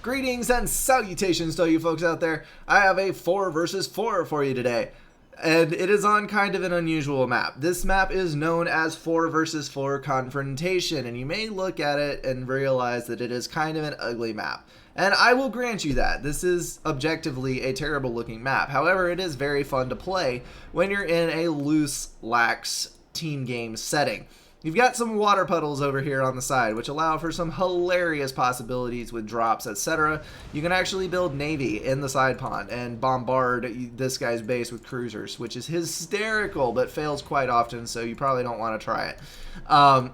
Greetings and salutations to you folks out there. I have a 4 versus 4 for you today. And it is on kind of an unusual map. This map is known as 4 versus 4 Confrontation, and you may look at it and realize that it is kind of an ugly map. And I will grant you that. This is objectively a terrible looking map. However, it is very fun to play when you're in a loose, lax team game setting. You've got some water puddles over here on the side, which allow for some hilarious possibilities with drops, etc. You can actually build navy in the side pond and bombard this guy's base with cruisers, which is hysterical, but fails quite often, so you probably don't want to try it.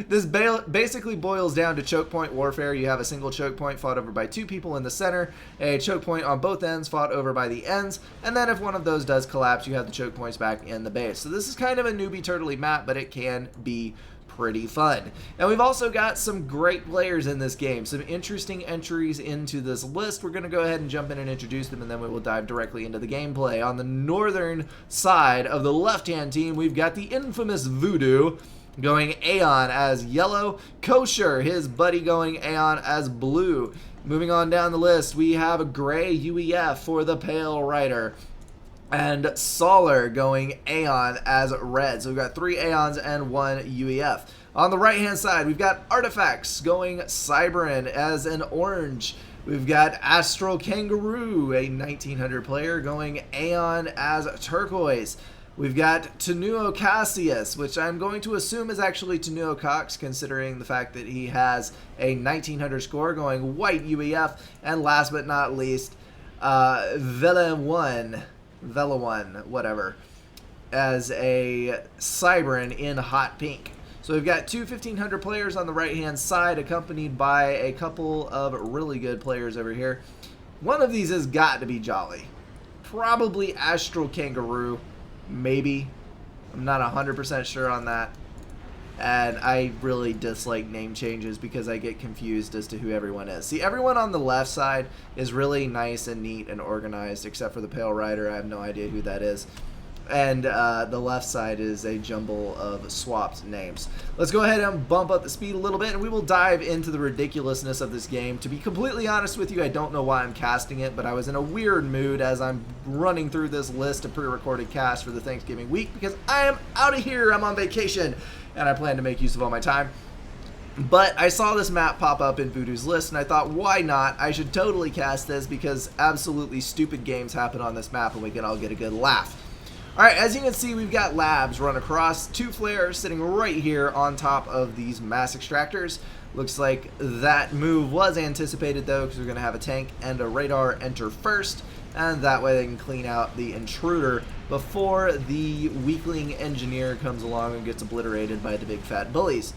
This basically boils down to choke point warfare. You have a single choke point fought over by 2 people in the center, a choke point on both ends fought over by the ends, and then if one of those does collapse, you have the choke points back in the base. So this is kind of a newbie turtley map, but it can be pretty fun. And we've also got some great players in this game, some interesting entries into this list. We're going to go ahead and jump in and introduce them, and then we will dive directly into the gameplay. On the northern side of the left-hand team, we've got the infamous Voodoo going Aeon as yellow, Kosher, his buddy, going Aeon as blue. Moving on down the list, we have a gray UEF for the Pale Rider, and Solar going Aeon as red. So we've got 3 Aeons and 1 UEF. On the right hand side, we've got Artifacts going Cybran as an orange. We've got Astral Kangaroo, a 1900 player, going Aeon as turquoise. We've got Tenuo Cassius, which I'm going to assume is actually Tenuo Cox, considering the fact that he has a 1900 score, going white UEF. And last but not least, Vela One, whatever, as a Cybran in hot pink. So we've got 2 1500 players on the right hand side, accompanied by a couple of really good players over here. One of these has got to be Jolly. Probably Astral Kangaroo. Maybe. I'm not 100% sure on that. And I really dislike name changes because I get confused as to who everyone is. See, everyone on the left side is really nice and neat and organized, except for the Pale Rider. I have no idea who that is. And the left side is a jumble of swapped names. Let's go ahead and bump up the speed a little bit, and we will dive into the ridiculousness of this game. To be completely honest with you, I don't know why I'm casting it, but I was in a weird mood as I'm running through this list of pre-recorded casts for the Thanksgiving week because I am out of here. I'm on vacation, and I plan to make use of all my time. But I saw this map pop up in Voodoo's list, and I thought, why not? I should totally cast this because absolutely stupid games happen on this map, and we can all get a good laugh. Alright, as you can see, we've got labs run across, 2 flares sitting right here on top of these mass extractors. Looks like that move was anticipated though, because we're going to have a tank and a radar enter first, and that way they can clean out the intruder before the weakling engineer comes along and gets obliterated by the big fat bullies.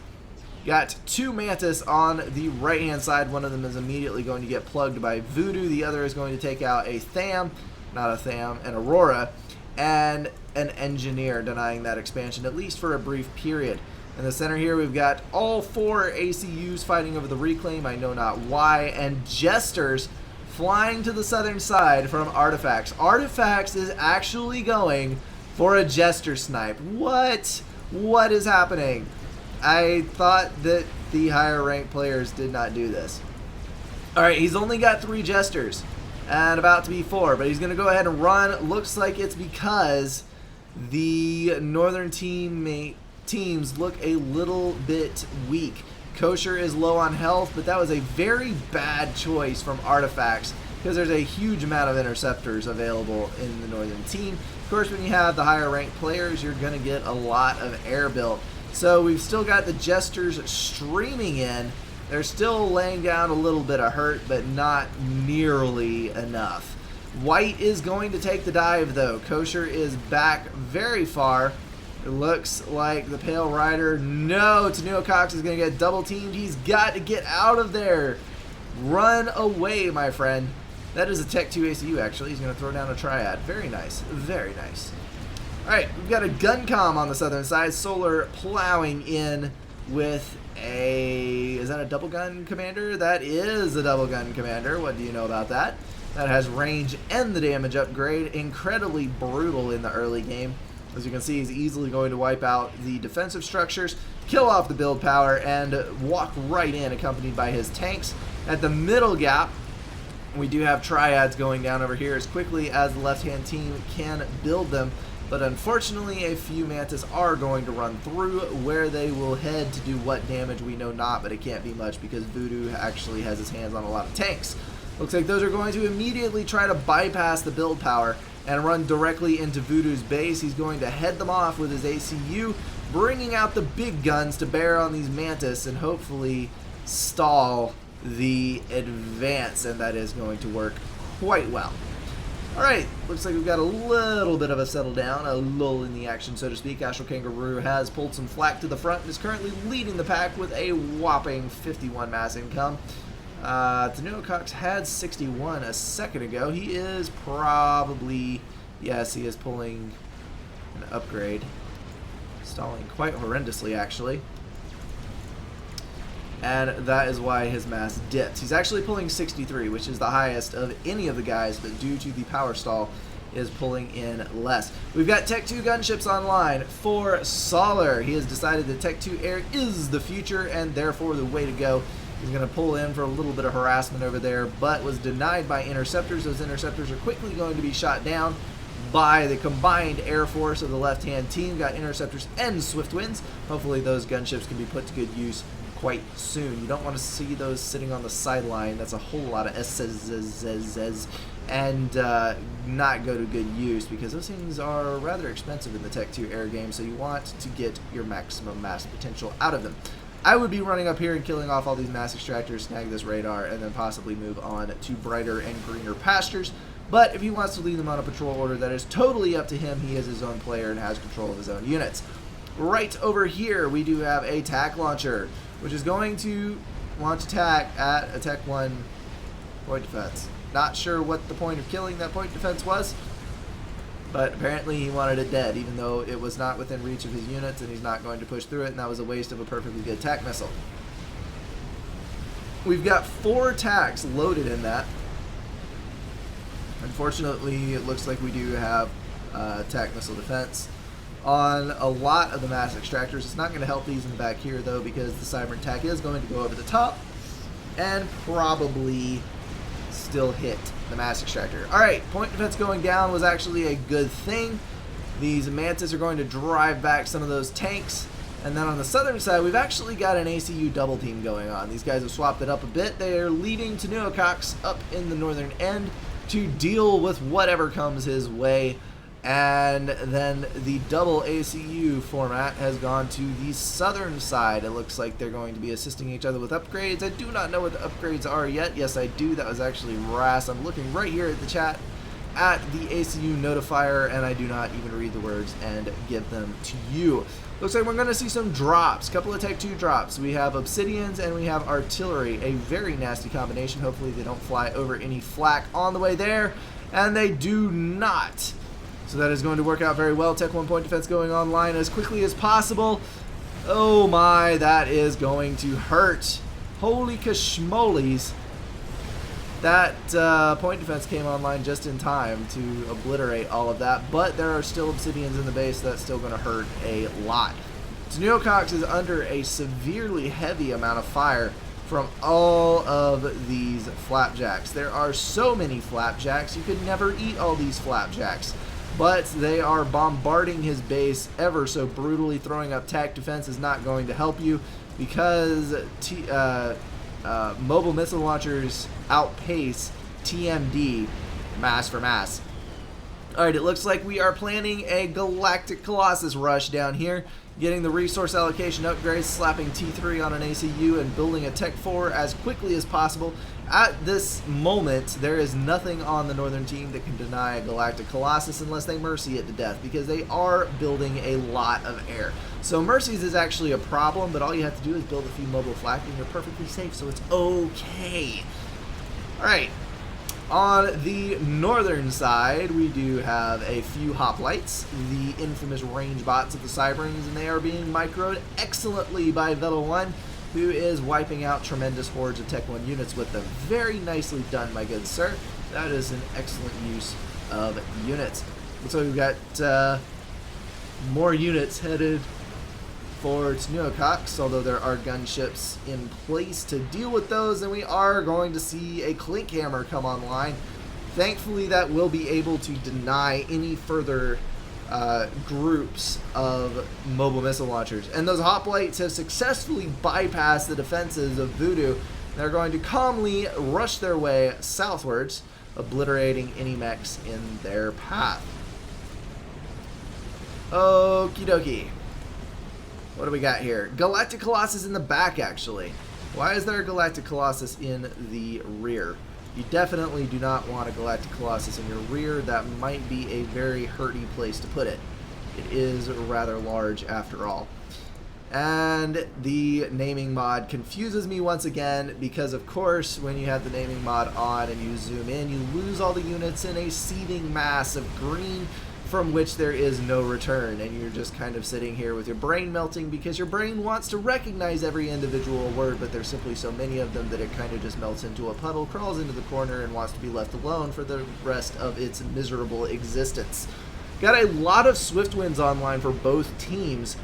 Got 2 Mantis on the right hand side. One of them is immediately going to get plugged by Voodoo, the other is going to take out a Tham, an Aurora, and an engineer, denying that expansion, at least for a brief period. In the center here, we've got all 4 ACUs fighting over the reclaim, I know not why, and Jesters flying to the southern side from Artifacts. Artifacts is actually going for a Jester snipe. What? What is happening? I thought that the higher ranked players did not do this. Alright, he's only got 3 Jesters. And about to be 4, but he's going to go ahead and run. Looks like it's because the northern teams look a little bit weak. Kosher is low on health, but that was a very bad choice from Artifacts because there's a huge amount of interceptors available in the northern team. Of course, when you have the higher ranked players, you're going to get a lot of air built. So we've still got the Jesters streaming in. They're still laying down a little bit of hurt, but not nearly enough. White is going to take the dive, though. Kosher is back very far. It looks like the Pale Rider. No, Tenuo Cox is going to get double teamed. He's got to get out of there. Run away, my friend. That is a Tech 2 ACU, actually. He's going to throw down a Triad. Very nice. Very nice. All right, we've got a Guncom on the southern side. Solar plowing in with is that a double gun commander? That is a double gun commander. What do you know about that? That has range and the damage upgrade. Incredibly brutal in the early game. As you can see, he's easily going to wipe out the defensive structures, kill off the build power, and walk right in accompanied by his tanks. At the middle gap, we do have triads going down over here as quickly as the left-hand team can build them. But unfortunately, a few Mantis are going to run through. Where they will head to do what damage, we know not, but it can't be much because Voodoo actually has his hands on a lot of tanks. Looks like those are going to immediately try to bypass the build power and run directly into Voodoo's base. He's going to head them off with his ACU, bringing out the big guns to bear on these Mantis and hopefully stall the advance, and that is going to work quite well. Alright, looks like we've got a little bit of a settle down, a lull in the action, so to speak. Astral Kangaroo has pulled some flak to the front and is currently leading the pack with a whopping 51 mass income. Tanuocox had 61 a second ago. He is probably, yes, he is pulling an upgrade. Stalling quite horrendously, actually. And that is why his mass dipped. He's actually pulling 63, which is the highest of any of the guys, but due to the power stall, is pulling in less. We've got Tech 2 gunships online for Solar. He has decided that Tech 2 Air is the future and therefore the way to go. He's going to pull in for a little bit of harassment over there, but was denied by interceptors. Those interceptors are quickly going to be shot down by the combined air force of the left-hand team. Got interceptors and swift winds. Hopefully those gunships can be put to good use quite soon. You don't want to see those sitting on the sideline. That's a whole lot of S's and not go to good use because those things are rather expensive in the Tech 2 air game, so you want to get your maximum mass potential out of them. I would be running up here and killing off all these mass extractors, snag this radar, and then possibly move on to brighter and greener pastures. But if he wants to lead them on a patrol order, that is totally up to him. He is his own player and has control of his own units. Right over here, we do have a TAC launcher, which is going to launch attack at a Tech 1 point defense. Not sure what the point of killing that point defense was, but apparently he wanted it dead, even though it was not within reach of his units, and he's not going to push through it, and that was a waste of a perfectly good TAC missile. We've got 4 TACs loaded in that. Unfortunately, it looks like we do have TAC missile defense on a lot of the mass extractors. It's not going to help these in the back here, though, because the Cybern TAC is going to go over the top and probably still hit the mass extractor. Alright, point defense going down was actually a good thing. These Mantis are going to drive back some of those tanks. And then on the southern side, we've actually got an ACU double team going on. These guys have swapped it up a bit. They are leading Tanuocox up in the northern end to deal with whatever comes his way. And then the double ACU format has gone to the southern side. It looks like they're going to be assisting each other with upgrades. I do not know what the upgrades are yet. Yes, I do. That was actually Ras. I'm looking right here at the chat at the ACU notifier, and I do not even read the words and give them to you. Looks like we're going to see some drops. A couple of Tech 2 drops. We have Obsidians and we have Artillery. A very nasty combination. Hopefully they don't fly over any flak on the way there. And they do not. So that is going to work out very well. Tech 1 point defense going online as quickly as possible. Oh my, that is going to hurt. Holy kashmolies. That point defense came online just in time to obliterate all of that, but there are still Obsidians in the base, so that's still going to hurt a lot. Tanuocox is under a severely heavy amount of fire from all of these flapjacks. There are so many flapjacks, you could never eat all these flapjacks. But they are bombarding his base ever so brutally. Throwing up TAC defense is not going to help you because mobile missile launchers outpace TMD mass for mass. Alright, it looks like we are planning a Galactic Colossus rush down here. Getting the resource allocation upgrades, slapping T3 on an ACU, and building a Tech 4 as quickly as possible. At this moment, there is nothing on the northern team that can deny a Galactic Colossus unless they Mercy it to death, because they are building a lot of air. So Mercies is actually a problem, but all you have to do is build a few mobile flak and you're perfectly safe, so it's okay. Alright. On the northern side, we do have a few hoplites, the infamous range bots of the Cyberns, and they are being microed excellently by Vettel 1, who is wiping out tremendous hordes of Tech 1 units with them. Very nicely done, my good sir. That is an excellent use of units. So we've got more units headed for Tnuocox, although there are gunships in place to deal with those, and we are going to see a Clink Hammer come online. Thankfully, that will be able to deny any further groups of mobile missile launchers. And those hoplites have successfully bypassed the defenses of Voodoo. They're going to calmly rush their way southwards, obliterating any mechs in their path. Okie dokie. What do we got here? Galactic Colossus in the back, actually. Why is there a Galactic Colossus in the rear? You definitely do not want a Galactic Colossus in your rear. That might be a very hurty place to put it. It is rather large after all. And the naming mod confuses me once again because, of course, when you have the naming mod on and you zoom in, you lose all the units in a seething mass of green from which there is no return, and you're just kind of sitting here with your brain melting because your brain wants to recognize every individual word, but there's simply so many of them that it kind of just melts into a puddle, crawls into the corner, and wants to be left alone for the rest of its miserable existence. Got a lot of Swift Winds online for both teams.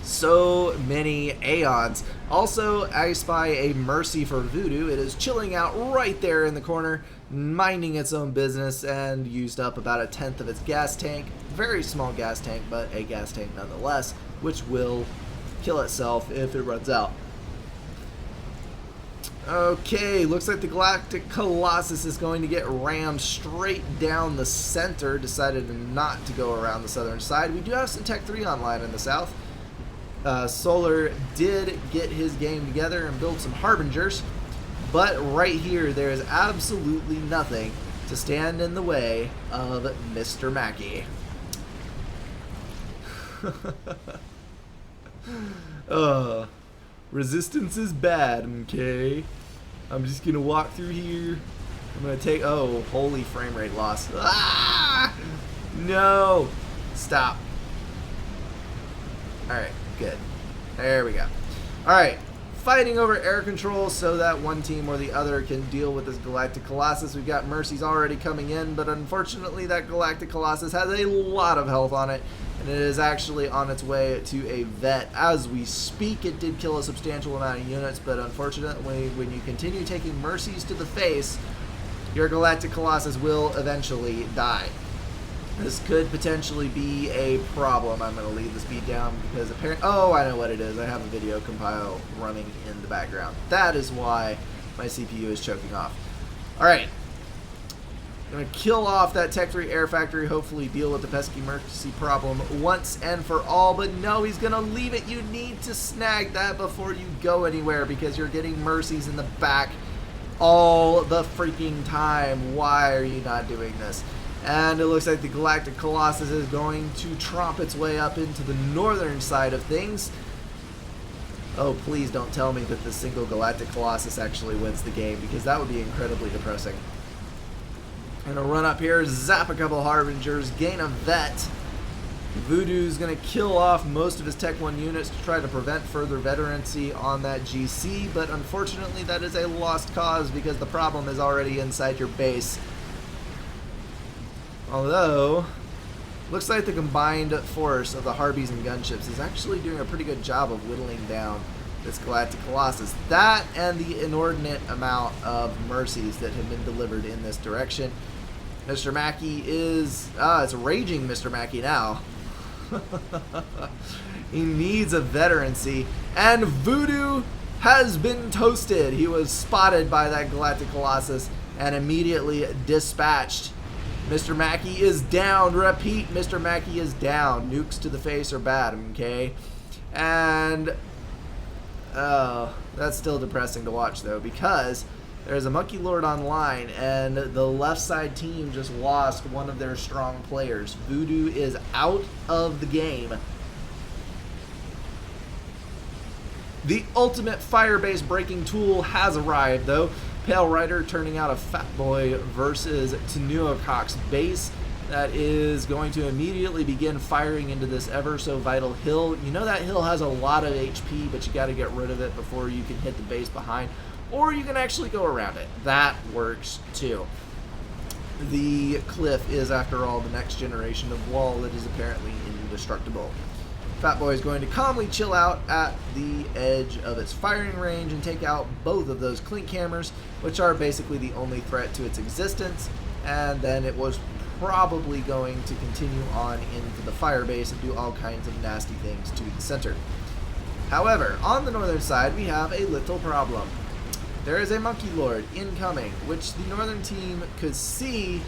So many Aeons. Also, I spy a Mercy for Voodoo. It is chilling out right there in the corner, minding its own business, and used up about 1/10 of its gas tank. Very small gas tank, but a gas tank nonetheless, which will kill itself if it runs out. Okay, looks like the Galactic Colossus is going to get rammed straight down the center. Decided not to go around the southern side. We do have some Tech 3 online in the south. Solar did get his game together and build some Harbingers, but right here there is absolutely nothing to stand in the way of Mr. Mackey. Resistance is bad, okay? I'm just gonna walk through here. I'm gonna take, oh, holy frame rate loss. Ah! No! Stop. Alright. Good. There we go. Alright. Fighting over air control so that one team or the other can deal with this Galactic Colossus. We've got Mercies already coming in, but unfortunately that Galactic Colossus has a lot of health on it, and it is actually on its way to a vet as we speak. It did kill a substantial amount of units, but unfortunately when you continue taking Mercies to the face, your Galactic Colossus will eventually die. This could potentially be a problem. I'm going to leave the speed down because apparently... Oh, I know what it is. I have a video compile running in the background. That is why my CPU is choking off. Alright. Going to kill off that Tech 3 Air Factory, hopefully deal with the pesky Mercy problem once and for all. But no, he's going to leave it. You need to snag that before you go anywhere because you're getting Mercies in the back all the freaking time. Why are you not doing this? And it looks like the Galactic Colossus is going to tromp its way up into the northern side of things. Oh, please don't tell me that the single Galactic Colossus actually wins the game, because that would be incredibly depressing. I'm going to run up here, zap a couple Harbingers, gain a vet. Voodoo's going to kill off most of his Tech 1 units to try to prevent further veterancy on that GC, but unfortunately that is a lost cause because the problem is already inside your base. Although, looks like the combined force of the Harpies and gunships is actually doing a pretty good job of whittling down this Galactic Colossus. That and the inordinate amount of Mercies that have been delivered in this direction. Mr. Mackey is... it's raging Mr. Mackey now. He needs a veterancy. And Voodoo has been toasted. He was spotted by that Galactic Colossus and immediately dispatched. Mr. Mackey is down. Repeat, Mr. Mackey is down. Nukes to the face are bad, okay? And, that's still depressing to watch, though, because there's a Monkey Lord online, and the left side team just lost one of their strong players. Voodoo is out of the game. The ultimate Firebase breaking tool has arrived, though. Pale Rider turning out a Fat Boy versus Tnuocox base that is going to immediately begin firing into this ever so vital hill. You know that hill has a lot of HP, but you got to get rid of it before you can hit the base behind, or you can actually go around it. That works too. The cliff is, after all, the next generation of wall that is apparently indestructible. Fat Boy is going to calmly chill out at the edge of its firing range and take out both of those clink hammers, which are basically the only threat to its existence. And then it was probably going to continue on into the fire base and do all kinds of nasty things to the center. However, on the northern side, we have a little problem. There is a Monkey Lord incoming, which the northern team could see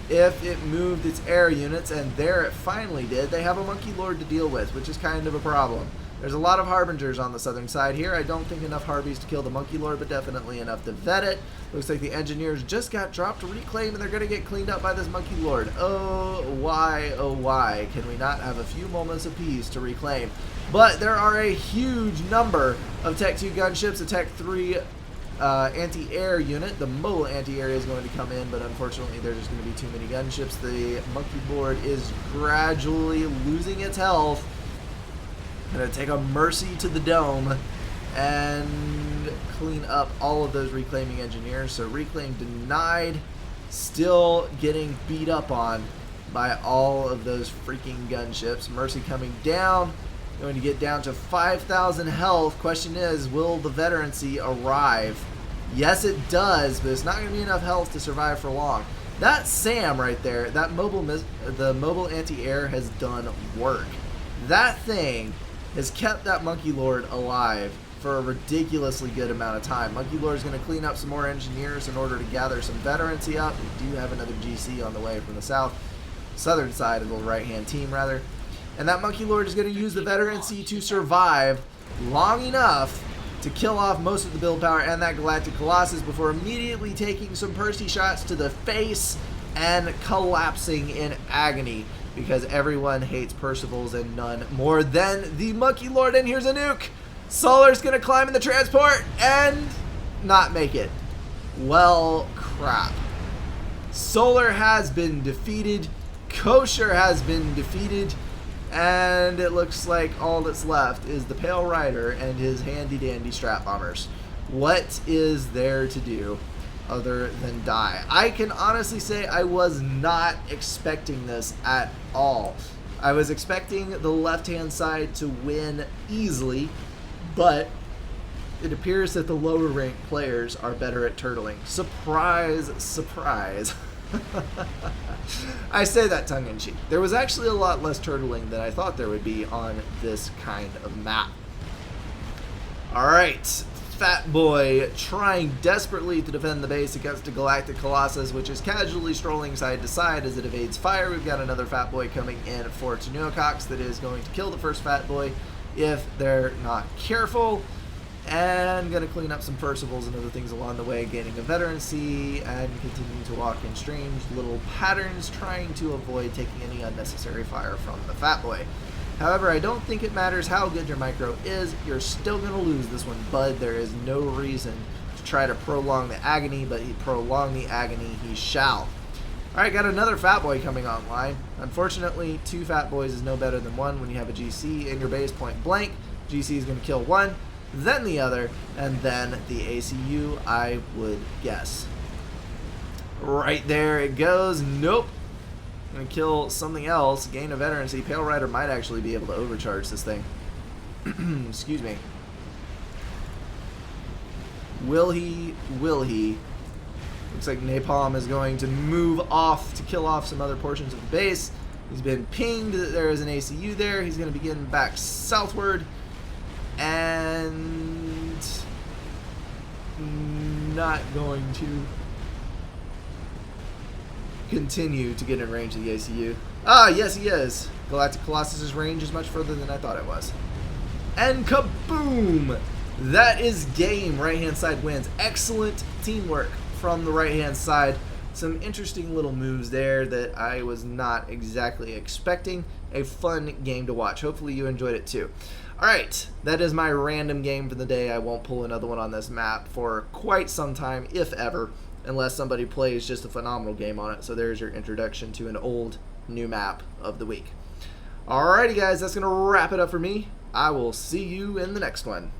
if it moved its air units, and there it finally did. They have a Monkey Lord to deal with, which is kind of a problem. There's a lot of Harbingers on the southern side here. I don't think enough Harbies to kill the Monkey Lord, but definitely enough to vet it. Looks like the engineers just got dropped to reclaim, and they're going to get cleaned up by this Monkey Lord. Oh, why can we not have a few moments of peace to reclaim? But there are a huge number of Tech 2 gunships, a Tech 3 anti-air unit. The mobile anti-air is going to come in, but unfortunately there's just going to be too many gunships. The Monkey Lord is gradually losing its health. Going to take a mercy to the dome and clean up all of those reclaiming engineers. So reclaim denied, still getting beat up on by all of those freaking gunships. Mercy coming down, going to get down to 5,000 health. Question is, will the veterancy arrive? Yes, it does, but it's not going to be enough health to survive for long. That SAM right there, that the mobile anti-air has done work. That thing has kept that Monkey Lord alive for a ridiculously good amount of time. Monkey Lord is going to clean up some more engineers in order to gather some veterancy up. We do have another GC on the way from the southern side of the right-hand team, rather. And that Monkey Lord is going to use the veterancy to survive long enough to kill off most of the build power and that Galactic Colossus before immediately taking some Percy shots to the face and collapsing in agony, because everyone hates Percivals and none more than the Monkey Lord. And here's a nuke. Solar's going to climb in the transport and not make it. Well, crap. Solar has been defeated. Kosher has been defeated. And it looks like all that's left is the Pale Rider and his handy-dandy strap bombers. What is there to do other than die? I can honestly say I was not expecting this at all. I was expecting the left-hand side to win easily, but it appears that the lower ranked players are better at turtling. Surprise, surprise. I say that tongue-in-cheek. There was actually a lot less turtling than I thought there would be on this kind of map. Alright, Fat Boy trying desperately to defend the base against the Galactic Colossus, which is casually strolling side to side as it evades fire. We've got another Fat Boy coming in for Tenuocox that is going to kill the first Fat Boy if they're not careful. And going to clean up some Percivals and other things along the way, gaining a veterancy and continuing to walk in strange little patterns, trying to avoid taking any unnecessary fire from the Fat Boy. However, I don't think it matters how good your micro is, you're still going to lose this one, bud. There is no reason to try to prolong the agony, but prolong the agony he shall. Alright, got another Fat Boy coming online. Unfortunately, 2 Fat Boys is no better than 1 when you have a GC in your base point blank. GC is going to kill 1. Then the other, and then the ACU, I would guess. Right there it goes. Nope. I'm going to kill something else. Gain a veterancy. Pale Rider might actually be able to overcharge this thing. Excuse me. Will he? Will he? Looks like Napalm is going to move off to kill off some other portions of the base. He's been pinged that there is an ACU there. He's going to begin back southward. And not going to continue to get in range of the ACU. Ah, yes he is. Galactic Colossus's range is much further than I thought it was. And kaboom! That is game. Right hand side wins. Excellent teamwork from the right hand side. Some interesting little moves there that I was not exactly expecting. A fun game to watch. Hopefully you enjoyed it too. Alright, that is my random game for the day. I won't pull another one on this map for quite some time, if ever, unless somebody plays just a phenomenal game on it. So there's your introduction to an old, new map of the week. Alrighty guys, that's going to wrap it up for me. I will see you in the next one.